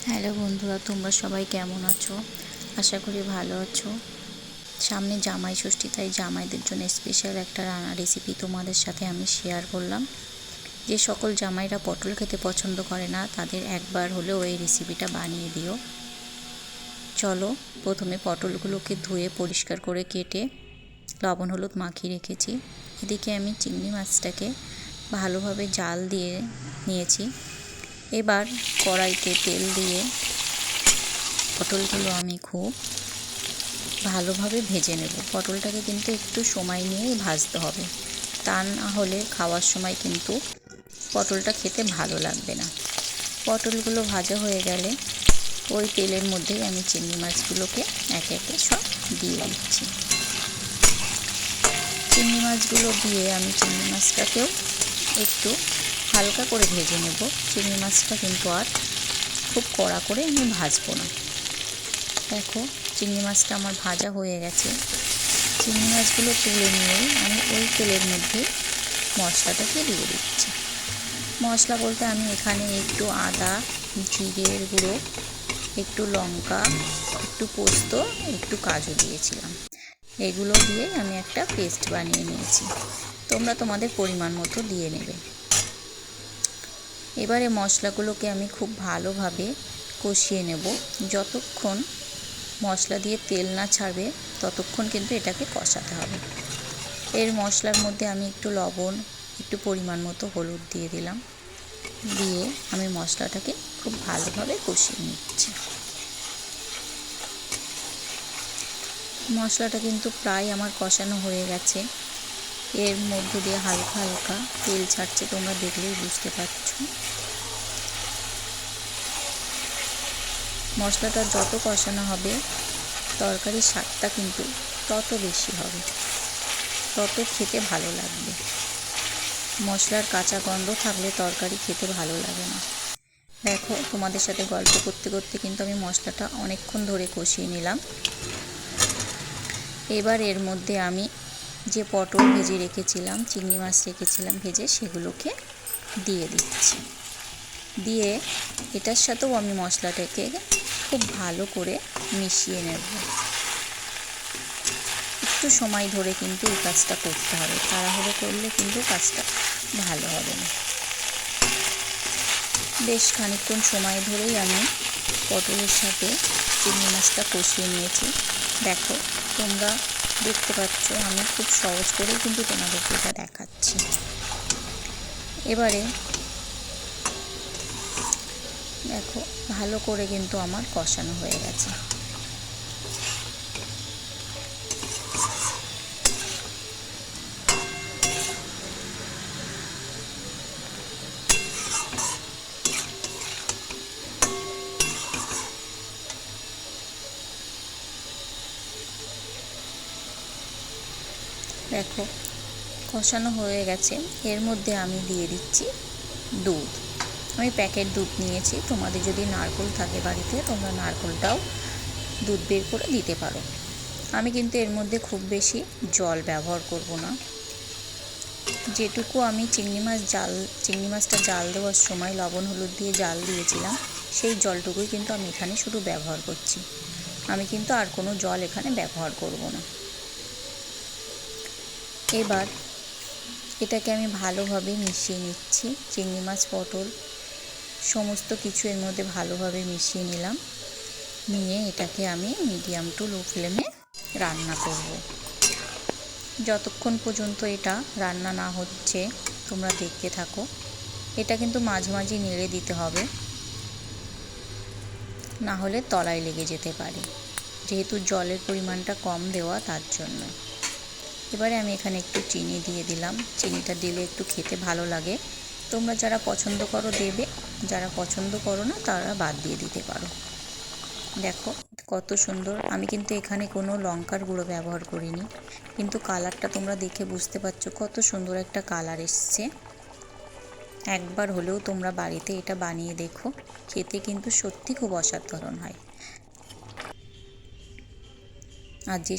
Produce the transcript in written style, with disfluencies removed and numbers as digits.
Hello বন্ধুরা, তোমরা সবাই কেমন আছো? আশা করি ভালো আছো। সামনে জামাই ষষ্ঠী, তাই জামাইদের জন্য স্পেশাল একটা রান্না রেসিপি তোমাদের সাথে আমি শেয়ার করলাম। যে সকল জামাইরা পটল খেতে পছন্দ করে না, তাদের একবার হলেও এই রেসিপিটা বানিয়ে দিও। চলো, প্রথমে পটলগুলোকে ধুয়ে পরিষ্কার করে কেটে লবণ হলুদ মাখিয়ে রেখেছি। এদিকে আমি চিংড়ি মাছটাকে ভালোভাবে জাল দিয়ে নিয়েছি। এবার কড়াইতে তেল দিয়ে পটলগুলো আমি খুব ভালোভাবে ভেজে নেব। পটলটাকে কিন্তু একটু সময় নিয়েই ভাজতে হবে, তা না হলে খাওয়ার সময় কিন্তু পটলটা খেতে ভালো লাগবে না। পটলগুলো ভাজা হয়ে গেলে ওই তেলের মধ্যেই আমি চিংড়ি মাছগুলোকে একে একে সব দিয়ে দিচ্ছি। চিংড়ি মাছগুলো দিয়ে আমি চিংড়ি মাছটাকেও একটু হালকা করে ভেজে নেব। চিংড়ি মাছটা কিন্তু আর খুব কড়া করে আমি ভাজবো না। দেখো, চিংড়ি মাছটা আমার ভাজা হয়ে গেছে। চিংড়ি মাছগুলো তুলে নিয়ে আমি ওই তেলের মধ্যে মশলাটাকে দিয়ে দিচ্ছি। মশলা বলতে আমি এখানে একটু আদা, জিরের গুঁড়ো, একটু লঙ্কা, একটু পোস্ত, একটু কাজু দিয়েছিলাম। এগুলো দিয়ে আমি একটা পেস্ট বানিয়ে নিয়েছি। তোমরা তোমাদের পরিমাণ মতো দিয়ে নেবে। এবারে মশলাগুলোকে আমি খুব ভালোভাবে কষিয়ে নেব। যতক্ষণ মশলা দিয়ে তেল না ছাড়বে ততক্ষণ কিন্তু এটাকে কষাতে হবে। এর মশলার মধ্যে আমি একটু লবণ, একটু পরিমাণ মতো হলুদ দিয়ে দিলাম। দিয়ে আমি মশলাটাকে খুব ভালোভাবে কষিয়ে নিচ্ছি। মশলাটা কিন্তু প্রায় আমার কষানো হয়ে গেছে। এর মধ্যে দিয়ে হালকা হালকা তেল ছাড়ছে, তোমরা দেখলেই বুঝতে পারছো। মশলাটা যত কষানো হবে তরকারির স্বাদটা কিন্তু তত বেশি হবে, তত খেতে ভালো লাগবে। মশলার কাঁচা গন্ধ থাকলে তরকারি খেতে ভালো লাগে না। দেখো, তোমাদের সাথে গল্প করতে করতে কিন্তু আমি মশলাটা অনেকক্ষণ ধরে কষিয়ে নিলাম। এবার এর মধ্যে আমি যে পটল ভেজে রেখেছিলাম, চিংড়ি মাছ রেখেছিলাম ভেজে, সেগুলোকে দিয়ে দিচ্ছি। দিয়ে এটার সাথেও আমি মশলাটাকে খুব ভালো করে মিশিয়ে নেব। একটু সময় ধরে কিন্তু এই কাজটা করতে হবে, তাড়াহুড়ো করলে কিন্তু কাজটা ভালো হবে না। বেশ খানিকক্ষণ সময় ধরেই আমি পটলের সাথে চিংড়ি মাছটা কষিয়ে নিয়েছি। দেখো, তোমরা দেখতে পাচ্ছ আমি খুব সহজ করেই কিন্তু তোমাদেরকে এটা দেখাচ্ছি। এবারে দেখো, ভালো করে কিন্তু আমার কষানো হয়ে গেছে। দেখো, কষানো হয়ে গেছে। এর মধ্যে আমি দিয়ে দিচ্ছি দুধ। আমি প্যাকেট দুধ নিয়েছি। তোমাদের যদি নারকেল থাকে বাড়িতে, তোমরা নারকেলটাও দুধ বের করে দিতে পারো। আমি কিন্তু এর মধ্যে খুব বেশি জল ব্যবহার করব না। যেটুকু আমি চিংড়ি মাছটা জাল দেওয়ার সময় লবণ হলুদ দিয়ে জাল দিয়েছিলাম, সেই জলটুকুই কিন্তু আমি এখানে শুধু ব্যবহার করছি। আমি কিন্তু আর কোনো জল এখানে ব্যবহার করব না। এবার এটাকে আমি ভালোভাবে মিশিয়ে নিচ্ছি। চিংড়ি মাছ, পটল সমস্ত কিছু এর মধ্যে ভালোভাবে মিশিয়ে নিলাম। নিয়ে এটাকে আমি মিডিয়াম টু লো ফ্লেমে রান্না করব। যতক্ষণ পর্যন্ত এটা রান্না না হচ্ছে তোমরা দেখতে থাকো। এটা কিন্তু মাঝে মাঝে নেড়ে দিতে হবে, না হলে তলায় লেগে যেতে পারে, যেহেতু জলের পরিমাণটা কম দেওয়া তার জন্য। এবারে আমি এখানে একটু চিনি দিয়ে দিলাম। চিনিটা দিলে একটু খেতে ভালো লাগে। তোমরা যারা পছন্দ করো দেবে, যারা পছন্দ করো না তারা বাদ দিয়ে দিতে পারো। দেখো কত সুন্দর। আমি কিন্তু এখানে কোনো লঙ্কার গুঁড়ো ব্যবহার করিনি, কিন্তু কালারটা তোমরা দেখে বুঝতে পারছো কত সুন্দর একটা কালার এসছে। একবার হলেও তোমরা বাড়িতে এটা বানিয়ে দেখো, খেতে কিন্তু সত্যি খুব অসাধারণ হয়। আর যে